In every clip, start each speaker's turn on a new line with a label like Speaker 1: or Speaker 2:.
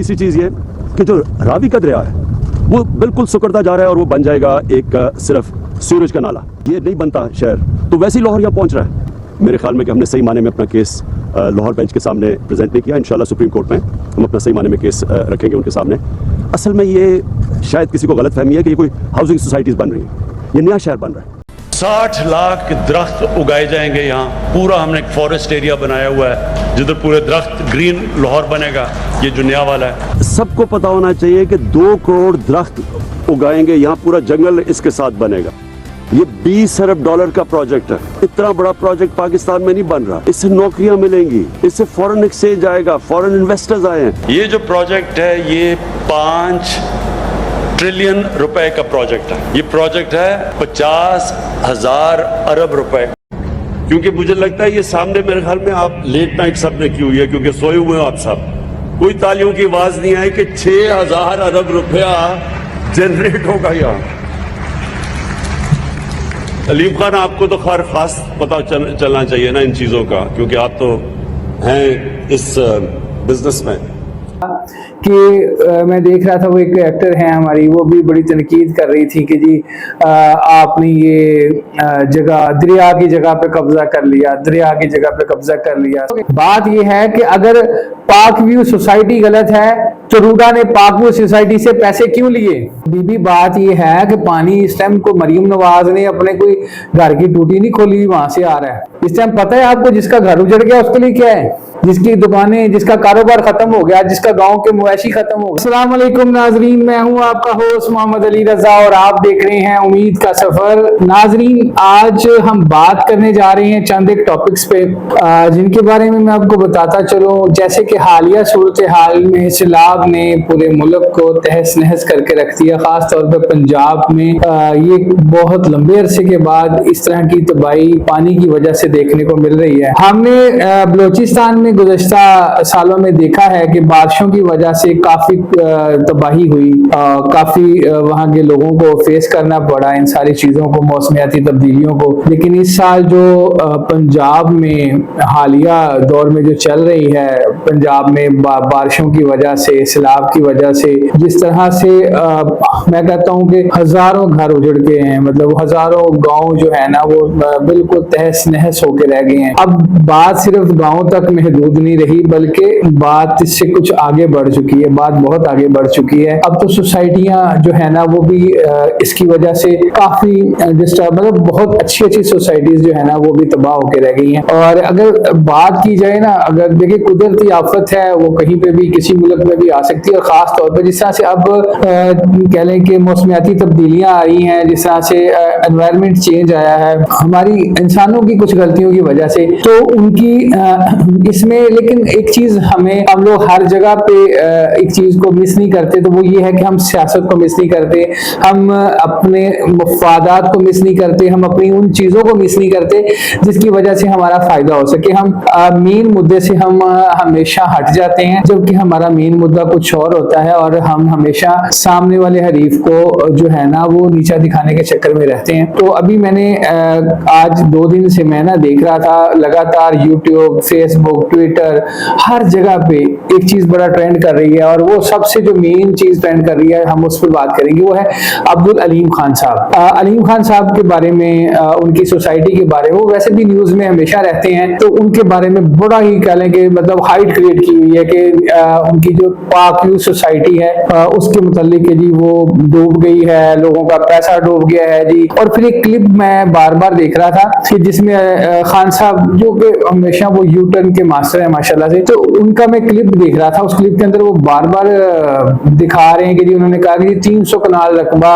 Speaker 1: तीसरी चीज़ ये कि जो रावी का दरिया है वो बिल्कुल सुकड़ता जा रहा है और वो बन जाएगा एक सिर्फ सूरज का नाला, ये नहीं बनता शहर। तो वैसे ही लाहौर यहाँ पहुँच रहा है। मेरे ख्याल में कि हमने सही माने में अपना केस लाहौर बेंच के सामने प्रेजेंट नहीं किया। इंशाल्लाह सुप्रीम कोर्ट में हम अपना सही माने में केस रखेंगे उनके सामने। असल में ये शायद किसी को गलत फहमी है कि ये कोई हाउसिंग सोसाइटीज़ बन रही हैं, ये नया शहर बन रहा है।
Speaker 2: 60 लाख दरख्त उगाए जाएंगे यहाँ। पूरा हमने एक फॉरेस्ट एरिया बनाया हुआ है जिधर पूरे दरख्त ग्रीन लाहौर बनेगा, ये जो नया वाला है।
Speaker 1: सबको पता होना चाहिए कि 2 करोड़ दरख्त उगाएंगे यहाँ, पूरा जंगल इसके साथ बनेगा। ये 20 अरब डॉलर का प्रोजेक्ट है। इतना बड़ा प्रोजेक्ट पाकिस्तान में नहीं बन रहा। इससे नौकरियां मिलेंगी, इससे फॉरेन एक्सचेंज आएगा, फॉरेन इन्वेस्टर्स आए हैं।
Speaker 2: ये जो प्रोजेक्ट है ये 5 ट्रिलियन रुपए का प्रोजेक्ट है। ये प्रोजेक्ट है 50,000 अरब रुपए। क्योंकि मुझे लगता है ये सामने मेरे ख्याल में आप लेट नाइट सबने की हुई है, क्योंकि सोए हुए हो आप सब। कोई तालियों की आवाज नहीं आई कि 6,000 अरब रुपया जनरेट होगा यहाँ। अलीम खान, आपको तो खैर खास पता चलना चाहिए ना इन चीजों का, क्योंकि आप तो हैं इस बिजनेस में।
Speaker 3: कि मैं देख रहा था वो एक एक्टर है हमारी, वो भी बड़ी तनकीद कर रही थी कि जी आपने ये जगह दरिया की जगह पे कब्जा कर लिया, दरिया की जगह पे कब्जा कर लिया। बात ये है कि अगर पाक व्यू सोसाइटी गलत है तो रूडा ने पाक व्यू सोसाइटी से पैसे क्यों लिए? बीबी, बात ये है कि पानी इस टाइम को मरियम नवाज ने अपने कोई घर की टूटी नहीं खोली, वहां से आ रहा है। इस टाइम पता है आपको, जिसका घर उजड़ गया उसके लिए क्या है, जिसकी दुकानें, जिसका कारोबार खत्म हो गया, जिसका गांव के मवेशी खत्म हो गए। अस्सलाम वालेकुम नाजरीन, मैं हूं आपका होस्ट मोहम्मद अली रजा और आप देख रहे हैं उम्मीद का सफर। नाजरीन, आज हम बात करने जा रहे हैं चंद एक टॉपिक्स पे जिनके बारे में मैं आपको बताता चलूं। जैसे कि हालिया सूरत हाल में सैलाब ने पूरे मुल्क को तहस नहस करके रख दिया, खास तौर पर पंजाब में ये बहुत लंबे अरसे के बाद इस तरह की तबाही पानी की वजह से देखने को मिल रही है। हमने बलोचिस्तान में गुज़श्ता सालों में देखा है कि बारिशों की वजह से काफी तबाही हुई, काफी वहां के लोगों को फेस करना पड़ा इन सारी चीजों को, मौसमियाती तब्दीलियों को। लेकिन इस साल जो पंजाब में हालिया दौर में जो चल रही है, पंजाब में बारिशों की वजह से, सैलाब की वजह से जिस तरह से मैं कहता हूँ कि हजारों घर उजड़ गए हैं, मतलब हजारों गांव जो है ना वो बिल्कुल तहस नहस होकर रह गए हैं। अब बात सिर्फ गांव तक महदूद नहीं रही, बल्कि बात इससे कुछ आगे बढ़ चुकी है, बात बहुत आगे बढ़ चुकी है। अब तो सोसाइटियां जो है ना वो भी इसकी वजह से काफी डिस्टर्ब, मतलब बहुत अच्छी अच्छी सोसाइटीज जो है ना वो भी तबाह होकर रह गई हैं। और अगर बात की जाए ना, अगर देखिए कुदरती आफत है वो कहीं पे भी किसी मुल्क में भी आ सकती है, और खास तौर पर जिस तरह से अब कह लें कि मौसमियाती तब्दीलियां आई हैं, जिस तरह से एनवायरनमेंट चेंज आया है हमारी इंसानों की कुछ गलतियों की वजह से, तो उनकी इसमें, लेकिन एक चीज हम लोग हर जगह पे एक चीज को मिस नहीं करते, तो वो ये है कि हम सियासत को मिस नहीं करते, हम अपने मफादात को मिस नहीं करते, हम अपनी उन चीजों को मिस नहीं करते जिसकी वजह से हमारा फायदा हो सके। हम मेन मुद्दे से हम हमेशा हट जाते हैं, जबकि हमारा मेन मुद्दा कुछ और होता है, और हम हमेशा सामने वाले हरीफ को जो है ना वो नीचा दिखाने के चक्कर में रहते हैं। तो अभी मैंने आज 2 दिन से मैं ना देख रहा था लगातार यूट्यूब, फेसबुक, ट्विटर, हर जगह पे एक चीज बड़ा ट्रेंड कर रही है, और वो सबसे जो मेन चीज ट्रेंड कर रही है हम उस पर बात करेंगे, वो है अब्दुल अलीम खान साहब। अलीम खान साहब के बारे में, उनकी सोसाइटी के बारे में, वो वैसे भी न्यूज में हमेशा रहते हैं, तो उनके बारे में बड़ा ही कह लें कि मतलब हाइट क्रिएट की हुई है कि उनकी जो पाक व्यू सोसाइटी है उसके मुतालिक जी वो डूब गई है, लोगों का पैसा डूब गया है जी। और फिर एक क्लिप मैं बार बार देख रहा था कि जिसमें खान साहब जो कि हमेशा वो यू टर्न के मास्टर है माशाल्लाह से, तो उनका मैं क्लिप देख रहा था। उस क्लिप के अंदर वो बार बार दिखा रहे हैं कि जी उन्होंने कहा कि 300 कनाल रकबा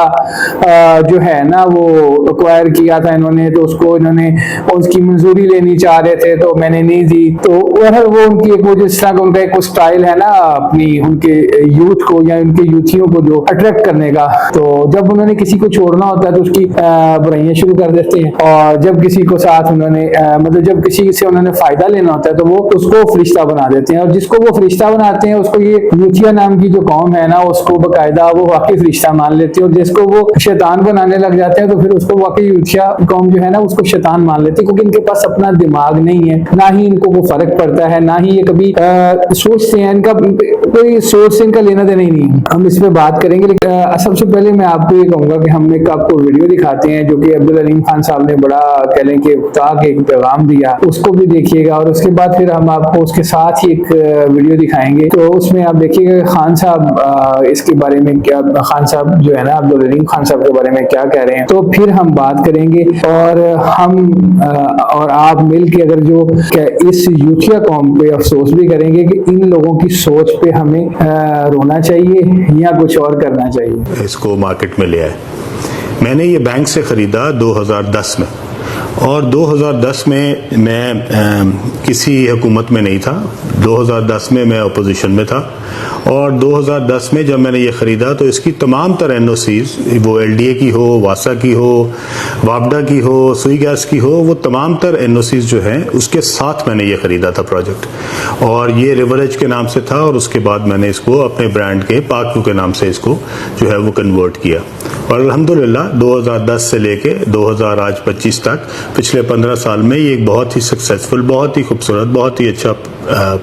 Speaker 3: जो है ना वो एक्वायर किया था इन्होंने, तो उसको इन्होंने उसकी मंजूरी लेनी चाह रहे थे तो मैंने नहीं दी। तो वो उनकी एक वो जिस तरह का उनका एक स्टाइल है ना अपनी, उनके यूथ को या उनके यूथियों को जो अट्रैक्ट करने का, तो जब उन्होंने किसी को छोड़ना होता है तो उसकी बुराइयां शुरू कर देते हैं, और जब किसी को साथ उन्होंने मतलब जब किसी से उन्होंने फायदा लेना होता है तो वो उसको फरिश्ता बना देते हैं, और जिसको वो फरिश्ता बनाते हैं उसको ये यूथिया नाम की जो कौम है ना, उसको बाकायदा वो वाकई फरिश्ता मान लेती है, और जिसको वो शैतान बनाने लग जाते हैं तो फिर उसको वाकई यूथिया कौम जो है ना उसको शैतान मान लेती है, क्योंकि इनके पास अपना दिमाग नहीं है, ना ही इनको वो फर्क पड़ता है, ना ही ये कभी सोचते हैं, इनका कोई सोच से इनका लेना देना ही नहीं है। हम इस पे बात करेंगे, लेकिन सबसे पहले मैं आपको ये कहूंगा कि हम एक आपको वीडियो दिखाते हैं जो कि अब्दुल अलीम खान साहब ने बड़ा कह लें कि एक पैगाम दिया, उसको भी देखिएगा, और उसके बाद फिर हम आपको उसके साथ ही एक वीडियो दिखाएंगे। तो उसमें आप देखिएगा खान साहब इसके बारे में क्या, खान साहब जो है ना अब्दुल अलीम खान साहब के बारे में क्या कह रहे हैं, तो फिर हम बात करेंगे, और हम और आप मिल के अगर जो इस यूथिया कौम पे अफसोस भी करेंगे कि इन लोगों की सोच पे हमें रोना चाहिए या कुछ और करना चाहिए।
Speaker 4: इसको मार्केट में ले आए। मैंने ये बैंक से ख़रीदा 2010 में, और 2010 में मैं किसी हुकूमत में नहीं था, 2010 में मैं अपोजिशन में था, और 2010 में जब मैंने ये ख़रीदा तो इसकी तमाम तर एनओसीज, वो एलडीए की हो, वासा की हो, वापडा की हो, सुई गैस की हो, वो तमाम तर एनओसीज जो हैं उसके साथ मैंने ये ख़रीदा था प्रोजेक्ट, और ये रिवरेज के नाम से था, और उसके बाद मैंने इसको अपने ब्रांड के पाकव्यू के नाम से इसको जो है वो कन्वर्ट किया, और अल्हम्दुलिल्लाह 2010 से लेके 2025 तक पिछले 15 साल में ये एक बहुत ही सक्सेसफुल, बहुत ही खूबसूरत, बहुत ही अच्छा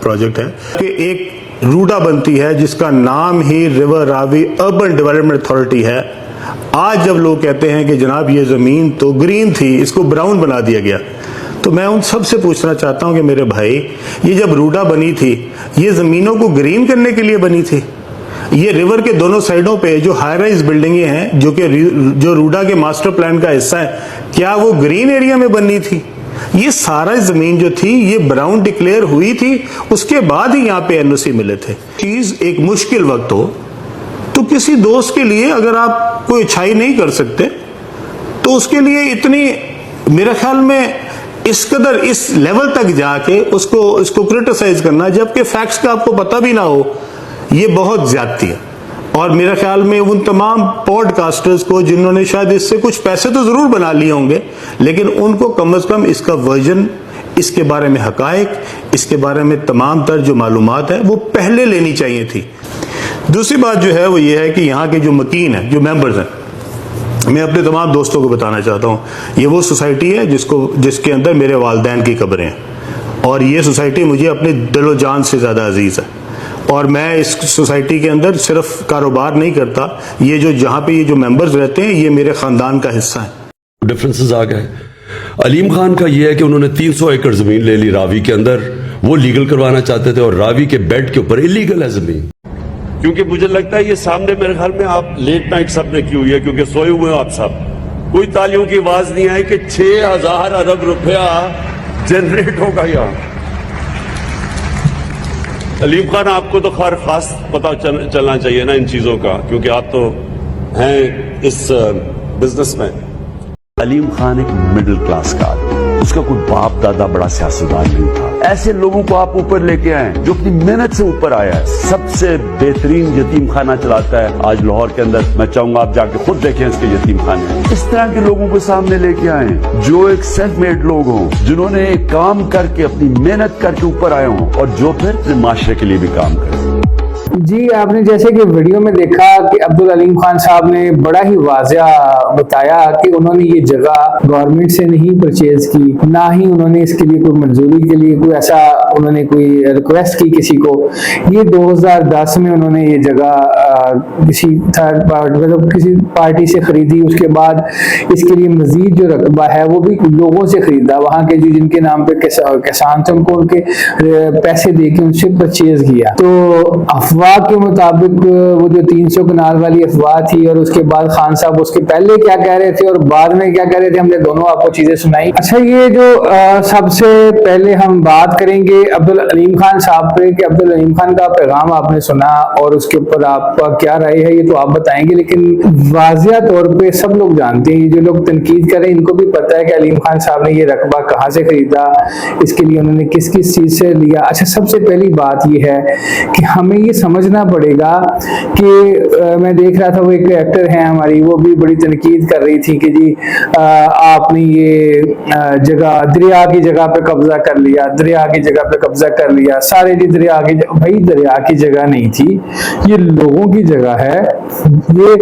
Speaker 4: प्रोजेक्ट है कि एक रूडा बनती है जिसका नाम ही river Ravi urban development authority है। आज जब लोग कहते हैं कि जनाब ये ज़मीन तो ग्रीन थी, इसको ब्राउन बना दिया गया, तो मैं उन सब से पूछना चाहता हूं कि मेरे भाई, ये जब रूडा बनी थी ये ज़मीनों को ग्रीन करने के लिए बनी थी? ये रिवर के दोनों साइडों पे जो हाई राइज बिल्डिंगें हैं जो रूडा के मास्टर प्लान का हिस्सा है, क्या वो ग्रीन एरिया में बननी थी? ये सारा जमीन जो थी ये ब्राउन डिक्लेयर हुई थी, उसके बाद ही यहाँ पे एनओसी मिले थे। चीज एक मुश्किल वक्त हो तो किसी दोस्त के लिए अगर आप कोई अच्छाई नहीं कर सकते तो उसके लिए इतनी, मेरे ख्याल में इस कदर इस लेवल तक जाके उसको क्रिटिसाइज करना जबकि फैक्ट्स का आपको पता भी ना हो, ये बहुत ज्यादती है। और मेरे ख्याल में उन तमाम पॉडकास्टर्स को जिन्होंने शायद इससे कुछ पैसे तो जरूर बना लिए होंगे, लेकिन उनको कम से कम इसका वर्जन, इसके बारे में हकायक, इसके बारे में तमाम तर जो मालूमात है वो पहले लेनी चाहिए थी। दूसरी बात जो है वो ये है कि यहाँ के जो मकीन है, जो मेंबर्स हैं, मैं अपने तमाम दोस्तों को बताना चाहता हूँ, ये वो सोसाइटी है जिसके अंदर मेरे वालिदैन की कब्रें हैं, और ये सोसाइटी मुझे अपने दिलो जान से ज़्यादा अजीज़ है, और मैं इस सोसाइटी के अंदर सिर्फ कारोबार नहीं करता, ये जो जहाँ पे ये जो मेंबर्स रहते हैं ये मेरे ख़ानदान का हिस्सा है।
Speaker 2: डिफरेंसेस आ गए। अलीम खान का ये है कि उन्होंने 300 एकड़ जमीन ले ली रावी के अंदर, वो लीगल करवाना चाहते थे, और रावी के बेड के ऊपर इलीगल है जमीन। क्योंकि मुझे लगता है ये सामने मेरे ख्याल में आप लेट नाइट सब ने की हुई है, क्योंकि सोए हुए हो आप सब, कोई तालियों की आवाज नहीं आई कि 6000 अरब रुपया जनरेट होगा यहाँ। अलीम खान, आपको तो खैर खास पता चलना चाहिए ना इन चीजों का, क्योंकि आप तो हैं इस बिजनेस में।
Speaker 1: अलीम खान एक मिडिल क्लास का आदमी, उसका कोई बाप दादा बड़ा सियासतदान नहीं था। ऐसे लोगों को आप ऊपर लेके आए जो अपनी मेहनत से ऊपर आया है, सबसे बेहतरीन यतीम खाना चलाता है आज लाहौर के अंदर। मैं चाहूंगा आप जाके खुद देखें इसके यतीम खाने। इस तरह के लोगों को सामने लेके आए जो एक सेल्फ मेड लोग हों, जिन्होंने एक काम करके अपनी मेहनत करके ऊपर आए हों, और जो फिर माशरे के लिए भी काम करें।
Speaker 3: जी, आपने जैसे कि वीडियो में देखा कि अब्दुल अलीम खान साहब ने बड़ा ही वाज़िया बताया कि उन्होंने ये जगह गवर्नमेंट से नहीं परचेज की, ना ही उन्होंने इसके लिए कोई मंजूरी के लिए कोई ऐसा उन्होंने कोई रिक्वेस्ट की किसी को। ये 2010 में उन्होंने ये जगह किसी थर्ड पार्टी, मतलब किसी पार्टी से खरीदी, उसके बाद इसके लिए मजीद जो रकबा है वो भी लोगों से खरीदा, वहाँ के जो जिनके नाम पे किसान थे उनको उनके पैसे दे के उनसे परचेज किया। तो अफवाह के मुताबिक वो जो 300 कनाल वाली अफवाह थी, और उसके बाद खान साहब उसके पहले क्या कह रहे थे और बाद में क्या कह रहे थे, हमने दोनों आपको चीजें सुनाई। अच्छा, ये जो सबसे पहले हम बात करेंगे अब्दुल अलीम खान साहब पे कि अब्दुल अलीम खान का पैगाम आपने सुना और उसके ऊपर आपका क्या राय है ये तो आप बताएंगे, लेकिन वाजिया तौर पे सब लोग जानते हैं, ये जो लोग तनकीद कर रहे हैं इनको भी पता है कि अलीम खान साहब ने ये रकबा कहाँ से खरीदा, इसके लिए उन्होंने किस किस चीज से लिया। अच्छा, सबसे पहली बात ये है कि हमें ये समझना पड़ेगा कि मैं देख रहा था वो एक एक्टर है हमारी, वो भी बड़ी तनकीद कर रही थी कि जी आपने ये जगह दरिया की जगह पे कब्जा कर लिया, दरिया की जगह पे कब्जा कर लिया, सारे जी दरिया की भाई दरिया की जगह नहीं थी, ये लोगों की जगह है, ये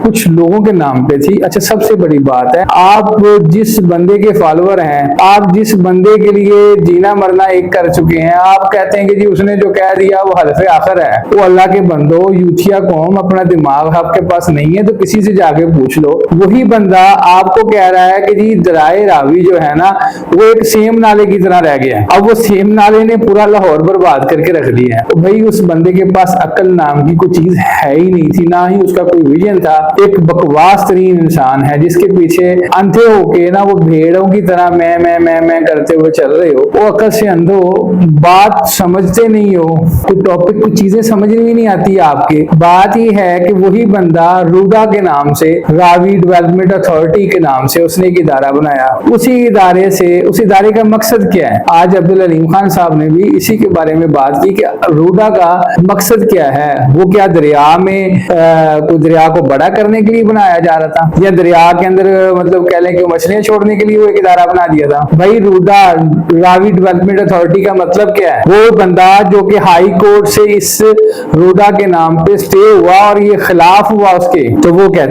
Speaker 3: कुछ लोगों के नाम पे थी। अच्छा, सबसे बड़ी बात है, आप जिस बंदे के फॉलोअर हैं, आप जिस बंदे के लिए जीना मरना एक कर चुके हैं, आप कहते हैं कि जी उसने जो कह दिया वो हल्फे आखिर है। वो अल्लाह के बंदो, यूथिया कौम, अपना दिमाग आपके पास नहीं है तो किसी से जाके पूछ लो। वही बंदा आपको कह रहा है कि जी दरियाए रावी जो है ना वो एक सेम नाले की तरह रह गया है, अब वो सेम नाले ने पूरा लाहौर बर्बाद करके रख दिया है। तो भाई उस बंदे के पास अक्ल नाम की कोई चीज है ही नहीं थी, ना ही उसका कोई विजन था। एक बकवास तरीन इंसान है जिसके पीछे अंधे होके ना वो भेड़ों की तरह मैं करते हुए चल रहे हो। वो अकल से अंधे हो, बात समझते नहीं हो, कोई टॉपिक कुछ चीजें समझ में नहीं आती आपके। बात ये है कि वही बंदा रूडा के नाम से, रावी डेवलपमेंट अथॉरिटी के नाम से उसने एक इदारा बनाया। उसी इदारे से, उस इदारे का मकसद क्या है? आज अब्दुल अलीम खान साहब ने भी इसी के बारे में बात की कि रूडा का मकसद क्या है। वो क्या दरिया में कोई दरिया को बड़ा करने के लिए बनाया जा रहा था, या दरिया के अंदर मतलब कह लें कि मछलियां छोड़ने के लिए वो एक इदारा बना दिया था? भाई रूडा, रावी डेवलपमेंट अथॉरिटी का मतलब क्या है? वो बंदा जो कि हाई कोर्ट से इस रूडा के नाम पे स्टे हुआ और ये खिलाफ हुआ उसके, तो वो क्या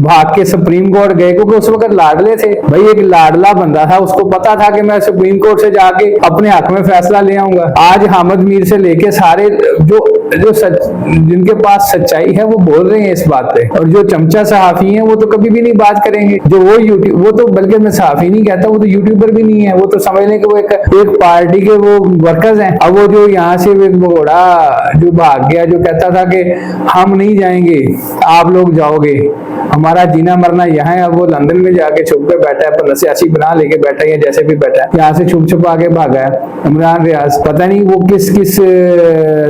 Speaker 3: भाग के सुप्रीम कोर्ट गए, क्योंकि उस वक्त लाडले थे। भाई एक लाडला बंदा था, उसको पता था कि मैं सुप्रीम कोर्ट से जाके अपने हक में फैसला ले आऊंगा। आज हामिद मीर से लेके सारे जो जिनके पास सच्चाई है वो बोल रहे हैं इस बात पे, और जो चमचा सहाफी हैं वो तो कभी भी नहीं बात करेंगे। जो वो तो बल्कि मैं सहाफी नहीं कहता, वो तो यूट्यूबर भी नहीं है, वो तो समझ लें कि वो एक पार्टी के वो वर्कर्स हैं। अब वो जो यहाँ से घोड़ा जो भाग गया, जो कहता था कि हम नहीं जाएंगे, आप लोग जाओगे, हमारा जीना मरना यहाँ है, अब वो लंदन में जाके छुप के बैठा है, 85 बना लेके बैठा है, या जैसे भी बैठा है, यहाँ से छुप आके भागा है। इमरान रियाज पता नहीं वो किस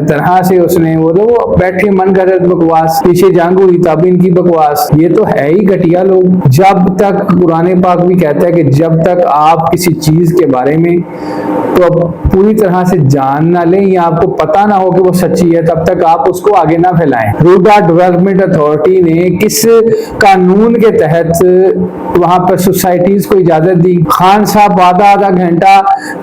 Speaker 3: तरह से उसने वो बैठे मन गलत बकवास, पीछे जंग हुई तब इनकी बकवास, ये तो है ही घटिया लोग। जब तक कुरान पाक भी कहता है कि जब तक आप किसी चीज के बारे में तो पूरी तरह से जान ना लें या आपको पता ना हो कि वो सच्ची है, तब तक आप उसको आगे ना फैलाएं। रूडा डेवलपमेंट अथॉरिटी ने किस कानून के तहत वहां पर सोसाइटीज को इजाजत दी? खान साहब आधा घंटा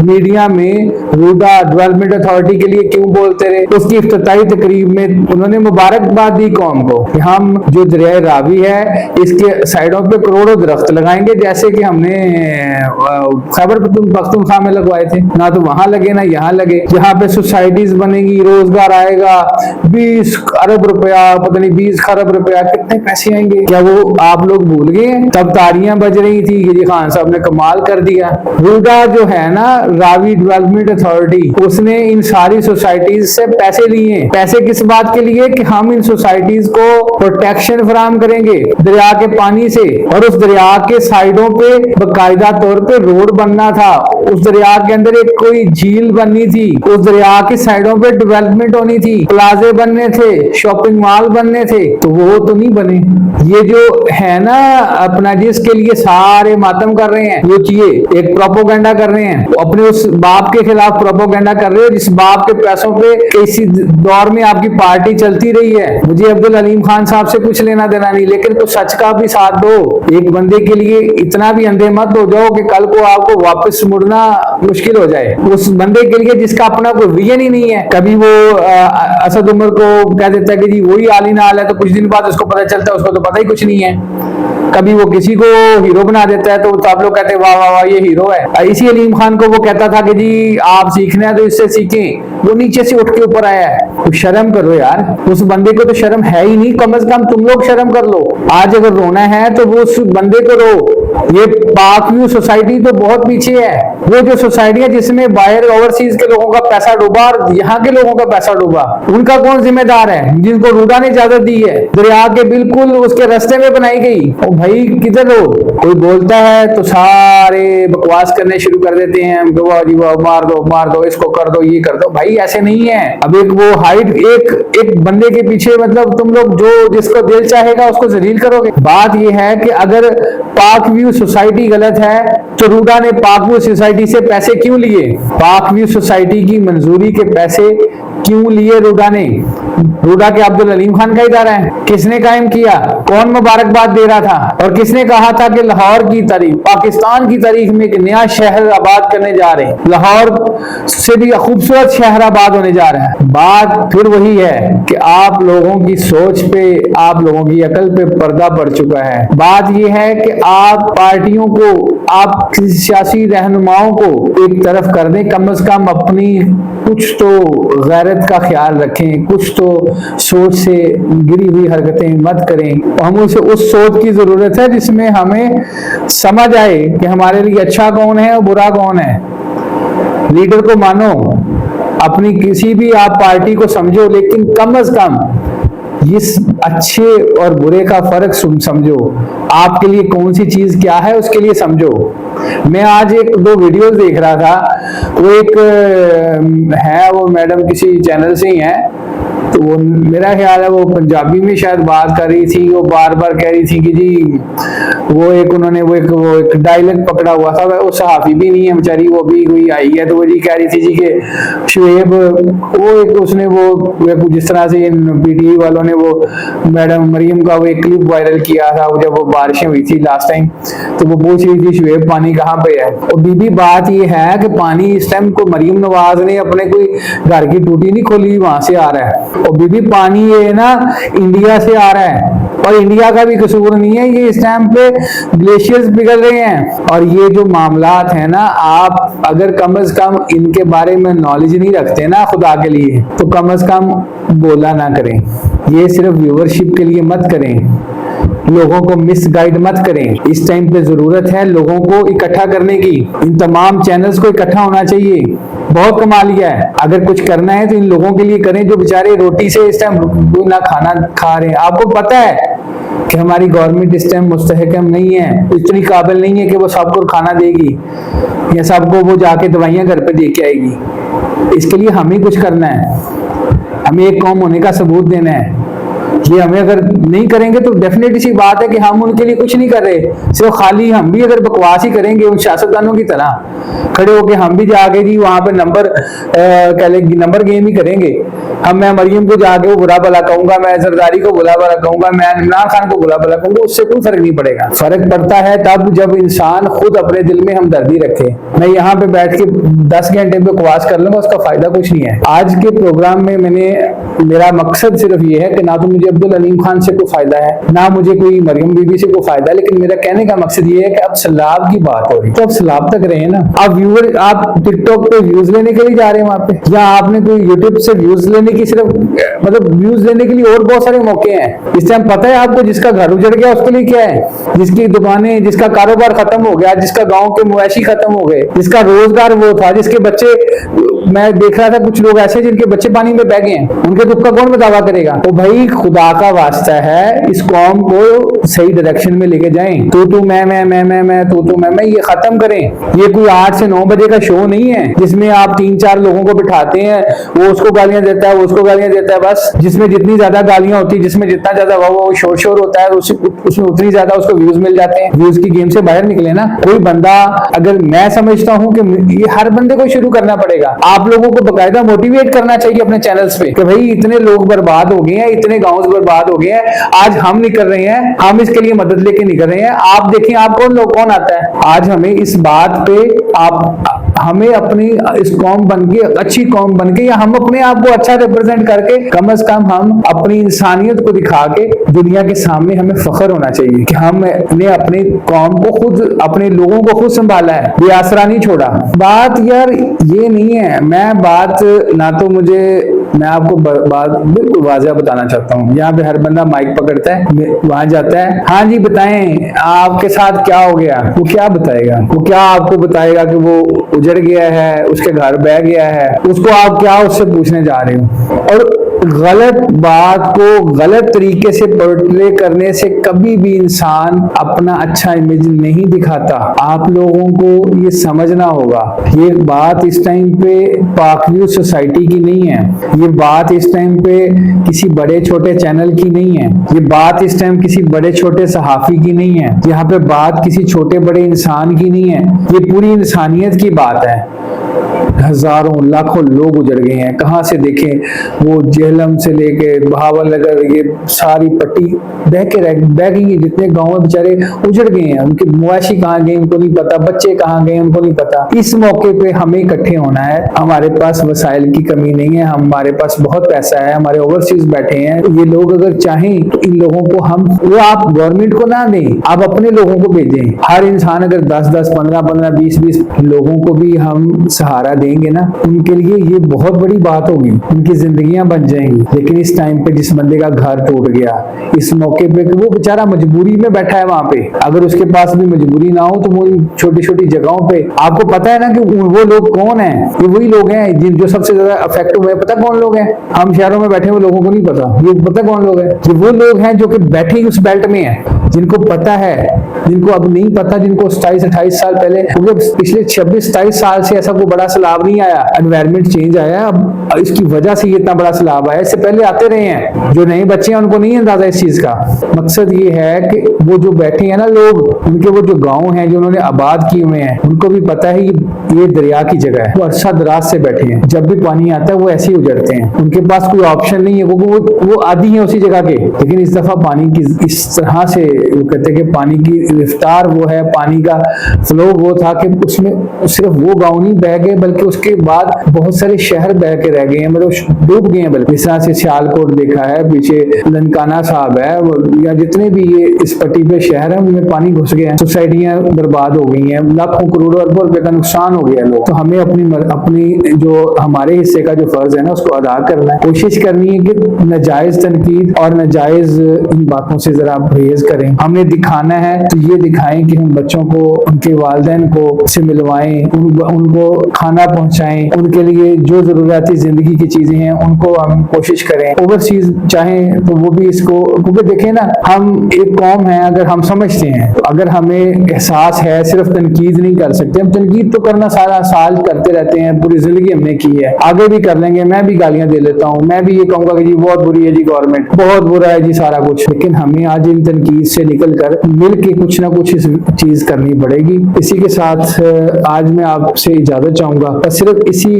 Speaker 3: मीडिया में रूडा डेवलपमेंट अथॉरिटी के लिए क्यों बोलते रहे? उसकी इफ्तिताई तकरीब में उन्होंने मुबारकबाद दी कौम को कि हम जो दरिया रावी है इसके साइडों पे करोड़ों दरख्त लगाएंगे, जैसे कि हमने खैबर पख्तूनख्वा में लगवाए थे। ना तो वहां लगे ना यहाँ लगे। यहाँ पे सोसाइटीज बनेगी, रोजगार आएगा, 20 अरब रुपया, पता नहीं 20 खरब रुपया, कितने पैसे आएंगे? क्या वो आप लोग भूल गए? तब तालियां बज रही थी कि जी खान साहब ने कमाल कर दिया। रूडा जो है ना, रावी डेवलपमेंट अथॉरिटी, उसने इन सारी सोसाइटीज से पैसे लिए। पैसे किस बात के लिए? कि हम इन सोसाइटीज को प्रोटेक्शन फराहम करेंगे दरिया के पानी से, और उस दरिया के साइडों पे बाकायदा तौर पे रोड बनना था, उस दरिया के अंदर एक कोई झील बननी थी, उस दरिया की साइडों पे डेवलपमेंट होनी थी, प्लाजे बनने थे, शॉपिंग मॉल बनने थे, तो वो तो नहीं बने। ये जो है ना अपना जिसके लिए सारे मातम कर रहे हैं, वो चाहिए एक प्रोपोगंडा कर रहे हैं, अपने उस बाप के खिलाफ प्रोपोगंडा कर रहे हो जिस बाप के पैसों पे किसी दौर में आपकी पार्टी चलती रही है। मुझे अब्दुल अलीम खान साहब से कुछ लेना देना नहीं, लेकिन कुछ सच का भी साथ दो। एक बंदे के लिए इतना भी अंधे मत हो जाओ कि कल को आपको वापस मुड़ना मुश्किल हो जाए। उस बंदे के लिए जिसका अपना कोई विजन ही नहीं है, कभी वो असद उमर को कह देता है कि जी वही आली नाल है, तो कुछ दिन बाद उसको पता चलता है उसको तो पता ही कुछ नहीं है। कभी वो किसी को हीरो बना देता है तो आप लोग कहते हैं वाह वाह वाह ये हीरो है। इसी अलीम खान को वो कहता था कि जी आप सीखना है तो इससे सीखें, वो नीचे से उठ के ऊपर आया है। तो शर्म करो यार, उस बंदे को तो शर्म है ही नहीं, कम से कम तुम लोग शर्म कर लो। आज अगर रोना है तो वो उस बंदे को रो। ये पाक व्यू सोसाइटी तो बहुत पीछे है। वो जो सोसाइटी है जिसमें बाहर ओवरसीज के लोगों का पैसा डूबा और यहाँ के लोगों का पैसा डूबा, उनका कौन जिम्मेदार है? जिनको रूडा ने इजाजत दी है, दरिया के बिल्कुल उसके रास्ते में बनाई गई। ओ भाई किधर हो? कोई बोलता है तो सारे बकवास करने शुरू कर देते हैं, वाह जी वाह, मार दो इसको, कर दो ये कर दो। भाई ऐसे नहीं है। अब एक वो हाइट एक बंदे के पीछे मतलब तुम लोग जो जिसको दिल चाहेगा उसको जलील करोगे। बात ये है कि अगर पाक व्यू सोसाइटी गलत है तो रूडा ने पाकव्यू सोसाइटी से पैसे क्यों लिए? पाकव्यू सोसाइटी की मंजूरी के पैसे क्यों लिए रूडा ने? रूडा के अब्दुल अलीम खान का इदारा है, किसने कायम किया? कौन मुबारकबाद दे रहा था? और किसने कहा था कि लाहौर की तारीख, पाकिस्तान की तारीख में एक नया शहर आबाद करने जा रहे हैं, लाहौर से भी खूबसूरत शहर आबाद होने जा रहा है। बात फिर वही है कि आप लोगों की सोच पे, आप लोगों की अकल पे पर्दा पड़ चुका है। बात यह है कि आप पार्टियों को, आप सियासी रहनुमाओं को एक तरफ कर दें, कम से कम अपनी कुछ तो गैरत का ख्याल रखें, कुछ तो सोच से गिरी हुई हरकतें मत करें। हमें उस सोच की जरूरत है जिसमें हमें समझ आए कि हमारे लिए अच्छा कौन है और बुरा कौन है। लीडर को मानो, अपनी किसी भी आप पार्टी को समझो, लेकिन कम से कम इस अच्छे और बुरे का फर्क समझो। आपके लिए कौन सी चीज क्या है उसके लिए समझो। मैं आज एक दो वीडियोस देख रहा था, वो एक है, वो मैडम किसी चैनल से ही है, तो वो मेरा ख्याल है वो पंजाबी में शायद बात कर रही थी। वो बार बार कह रही थी कि जी वो उन्होंने वो एक डायलॉग पकड़ा हुआ था, वो सहाफी भी नहीं है बेचारी, वो भी कोई आई है, तो वो जी कह रही थी जी कि शुएब, वो उसने वो जिस तरह से पीटीआई वालों ने वो मैडम मरियम का वो एक क्लिप वायरल किया था जब वो बारिशें हुई थी लास्ट टाइम, तो वो पूछ रही थी शुएब पानी कहाँ पे है। और बीबी बात ये है कि पानी इस टाइम को मरियम नवाज ने अपने कोई घर की टूटी नहीं खोली, वहां से आ रहा है। और बीबी पानी ये ना इंडिया से आ रहा है, और इंडिया का भी कसूर नहीं है, ये इस टाइम पे ग्लेशियर्स पिघल रहे हैं। और ये जो मामलात है ना, आप अगर कम से कम इनके बारे में नॉलेज नहीं रखते ना खुदा के लिए, तो कम से कम बोला ना करें। ये सिर्फ व्यूअरशिप के लिए मत करें, लोगों को मिसगाइड मत करें। इस टाइम पे जरूरत है लोगों को इकट्ठा करने की, इन तमाम चैनल्स को इकट्ठा होना चाहिए। बहुत कमा लिया है, अगर कुछ करना है तो इन लोगों के लिए करें जो बेचारे रोटी से इस टाइम ना खाना खा रहे हैं। आपको पता है कि हमारी गवर्नमेंट इस टाइम मुस्तहकम नहीं है, इतनी काबिल नहीं है कि वो सबको खाना देगी या सबको वो जाके दवाइयां घर पे दे के आएगी। इसके लिए हमें कुछ करना है, हमें एक कौम होने का सबूत देना है। ये हमें अगर नहीं करेंगे तो डेफिनेटली सी बात है कि हम उनके लिए कुछ नहीं कर रहे, सिर्फ खाली हम भी अगर बकवास ही करेंगे उन सियासतदानों की तरह खड़े होके हम भी जाके जी वहां पे नंबर गेम ही करेंगे। मैं मरियम को जाके वो बुरा भला कहूंगा, मैं जरदारी को बुरा भला कहूंगा, मैं इमरान खान को बुरा भला कहूंगा, उससे कोई फर्क नहीं पड़ेगा। फर्क पड़ता है तब जब इंसान खुद अपने दिल में हमदर्दी रखे। मैं यहाँ पे बैठ के 10 घंटे बकवास कर लूंगा, उसका फायदा कुछ नहीं है। आज के प्रोग्राम में मेरा मकसद सिर्फ ये है कि ना तो मुझे अब्दुल अलीम खान से कोई फायदा है, ना मुझे कोई मरियम बीबी से कोई फायदा है, लेकिन मेरा कहने का मकसद ये है कि अब सैलाब की बात हो रही तो अब सैलाब तक रहे ना। आप टिकटॉक पे व्यूज लेने के लिए जा रहे हैं वहां पे, या आपने कोई यूट्यूब से व्यूज लेने की सिर्फ मतलब व्यूज लेने के लिए और बहुत सारे मौके हैं। इस टाइम पता है आपको, जिसका घर उजड़ गया उसके लिए क्या है, जिसकी दुकानें, जिसका कारोबार खत्म हो गया, जिसका गाँव के मुआशी खत्म हो गए, जिसका रोजगार वो था, जिसके बच्चे, मैं देख रहा था कुछ लोग ऐसे जिनके बच्चे पानी में बह गए हैं, उनके दुख का कौन दावा करेगा? तो भाई खुदा का वास्ता है, इस कौम को सही डायरेक्शन में लेके जाएं। तू मैं तू मैं ये खत्म करें। ये कोई 8 से 9 बजे का शो नहीं है जिसमें आप 3-4 लोगों को बिठाते हैं, वो उसको गालियां देता है, वो उसको गालियां देता है, बस जिसमें जितनी ज्यादा गालियां होती है, जिसमें जितना ज्यादा वो शोर होता है, उसमें उतनी ज्यादा उसको व्यूज मिल जाते हैं। व्यूज की गेम से बाहर निकले ना। कोई बंदा, अगर मैं समझता हूं कि ये हर बंदे को शुरू करना पड़ेगा, आप लोगों को बकायदा मोटिवेट करना चाहिए अपने चैनल्स पे कि भाई इतने लोग बर्बाद हो गए हैं, इतने गांव बर्बाद हो गए हैं, आज हम नहीं कर रहे हैं, हम इसके लिए मदद लेके नहीं कर रहे हैं। आप देखिए आप कौन आता है। आज हमें इस बात पे हमें अपनी इस कौम बनके, अच्छी कौम बनके, या हम अपने आप को अच्छा रिप्रेजेंट करके, कम से कम हम अपनी इंसानियत को दिखा के दुनिया के सामने हमें फख्र होना चाहिए कि हमने अपनी कौम को खुद, अपने लोगों को खुद संभाला है, बेआसरा नहीं छोड़ा। बात यार ये नहीं है, मैं आपको बात बिल्कुल वाज़ह बताना चाहता हूँ। यहाँ पे हर बंदा माइक पकड़ता है, वहां जाता है, हाँ जी बताएं आपके साथ क्या हो गया। वो क्या बताएगा? वो क्या आपको बताएगा कि वो उजड़ गया है, उसके घर बह गया है, उसको आप क्या उससे पूछने जा रहे हो? और गलत बात को गलत तरीके से पोर्ट्रे करने से कभी भी इंसान अपना अच्छा इमेज नहीं दिखाता। आप लोगों को ये समझना होगा। ये बात इस टाइम पे पाक न्यूज सोसाइटी की नहीं है, ये बात इस टाइम पे किसी बड़े छोटे चैनल की नहीं है, ये बात इस टाइम किसी बड़े छोटे सहाफी की नहीं है, यहाँ पे बात किसी छोटे बड़े इंसान की नहीं है, ये पूरी इंसानियत की बात है। हजारों लाखों लोग उजड़ गए हैं। कहाँ से देखें, वो जेहलम से लेके बहावल नगर, ये सारी पट्टी बह गई। जितने गांव में बेचारे उजड़ गए हैं, उनके मुआशी कहाँ गए उनको नहीं पता, बच्चे कहाँ गए उनको नहीं पता। इस मौके पे हमें इकट्ठे होना है। हमारे पास वसाइल की कमी नहीं है, हमारे पास बहुत पैसा है, हमारे ओवरसीज बैठे हैं। ये लोग अगर चाहें तो इन लोगों को हम, वो आप गवर्नमेंट को ना दें, आप अपने लोगों को भेजें। हर इंसान अगर 10-10, 15-15, 20-20 लोगों को भी हम सहारा देंगे ना, उनके लिए ये बहुत बड़ी बात होगी, उनकी जिंदगियां बन जाएंगी। लेकिन इस टाइम पे जिस बंदे का घर टूट गया, इस मौके पे वो बेचारा मजबूरी में बैठा है वहां पे, अगर उसके पास भी मजबूरी ना हो तो वो छोटी छोटी जगहों पे, आपको पता है ना कि वो लोग कौन है, ये वही लोग हैं जिन जो सबसे ज्यादा अफेक्ट हुए। पता कौन लोग हैं? हम शहरों में बैठे हुए लोगों को नहीं पता, ये पता कौन लोग हैं? ये वो लोग हैं जो कि बैठे ही उस बेल्ट में है, जिनको पता है, जिनको अब नहीं पता, जिनको 27-28 साल पहले, क्योंकि पिछले 26-27 साल से ऐसा कोई बड़ा सैलाब नहीं आया, एनवायरमेंट चेंज आया, अब इसकी वजह से ये इतना बड़ा सैलाब आया। इससे पहले आते रहे हैं। जो नए बच्चे हैं उनको नहीं अंदाजा इस चीज का। मकसद ये है कि वो जो बैठे हैं ना लोग, उनके वो जो गांव हैं जो उन्होंने आबाद किए हुए हैं, उनको भी पता है कि ये दरिया की जगह है। वो अरसा दराज से बैठे हैं, जब भी पानी आता है वो ऐसे ही उजड़ते हैं, उनके पास कोई ऑप्शन नहीं है, वो आदी है उसी जगह के। लेकिन इस दफा पानी की इस तरह से, वो कहते हैं कि पानी की रफ्तार वो है, पानी का फ्लो वो था कि उसमें सिर्फ वो गांव नहीं बह गए, बल्कि उसके बाद बहुत सारे शहर बह के रह गए हैं, मतलब डूब गए हैं। बल्कि इस तरह से सियालकोट देखा है, पीछे लनकाना साहब है, या जितने भी ये इस पट्टी पे शहर है उनमें पानी घुस गया है, सोसाइटियां बर्बाद हो गई हैं, लाखों करोड़ों अरबों रुपए का नुकसान हो गया लोग। तो हमें अपनी जो हमारे हिस्से का जो फर्ज है ना उसको अदा करना है। कोशिश करनी है कि नाजायज तनकीद और नाजायज इन बातों से जरा परहेज करें। हमने दिखाना है तो ये दिखाएं कि हम बच्चों को, उनके वालिदैन को से मिलवाएं, उनको खाना पहुंचाएं, उनके लिए जो जरूरियाती जिंदगी की चीजें हैं उनको हम कोशिश करें। ओवरसीज चाहें तो वो भी इसको, क्योंकि देखें ना, हम एक कौम है, अगर हम समझते हैं, अगर हमें एहसास है, सिर्फ तनकीद नहीं कर सकते। हम तनकीद तो करना सारा साल करते रहते हैं, पूरी जिंदगी हमने की है, आगे भी कर लेंगे। मैं भी गालियां दे लेता हूँ, मैं भी ये कहूंगा कि जी बहुत बुरी है जी गवर्नमेंट, बहुत बुरा है जी सारा कुछ। लेकिन हमें आज इन तनकीद से निकल कर मिल के कुछ ना कुछ चीज करनी पड़ेगी। इसी के साथ आज मैं आपसे इजाजत चाहूंगा, सिर्फ इसी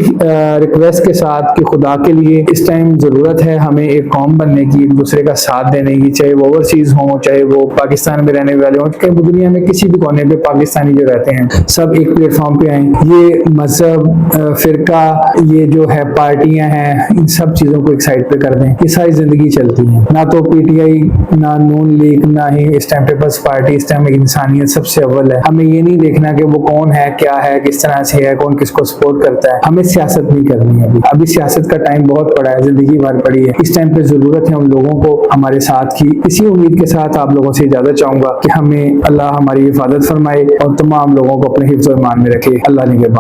Speaker 3: रिक्वेस्ट के साथ कि खुदा के लिए इस टाइम जरूरत है हमें एक कौम बनने की, एक दूसरे का साथ देने की, चाहे वो ओवरसीज हो, चाहे वो पाकिस्तान में रहने वाले हों, चाहे दुनिया में किसी भी कोने पे पाकिस्तानी जो रहते हैं, सब एक प्लेटफॉर्म पे आए। ये मजहब, फिरका, ये जो है पार्टियां हैं, इन सब चीजों को एक साइड पे कर दें। ये सारी जिंदगी चलती है, ना तो पीटीआई, ना नून लीग, ना ही इस टाइम पीपल्स पार्टी। इस टाइम इंसानियत सबसे अव्वल है। हमें ये नहीं देखना कि वो कौन है, क्या है, किस तरह से है, कौन किसको सपोर्ट करता है। हमें सियासत नहीं करनी है। अभी सियासत का टाइम बहुत पड़ा है, जिंदगी भर पड़ी है। इस टाइम पे जरूरत है उन लोगों को हमारे साथ की। इसी उम्मीद के साथ आप लोगों से इजाजत चाहूंगा कि हमें अल्लाह हमारी हिफाजत फरमाए और तमाम लोगों को अपने हिफ्ज़ और ईमान में रखे। अल्लाह निगहबान।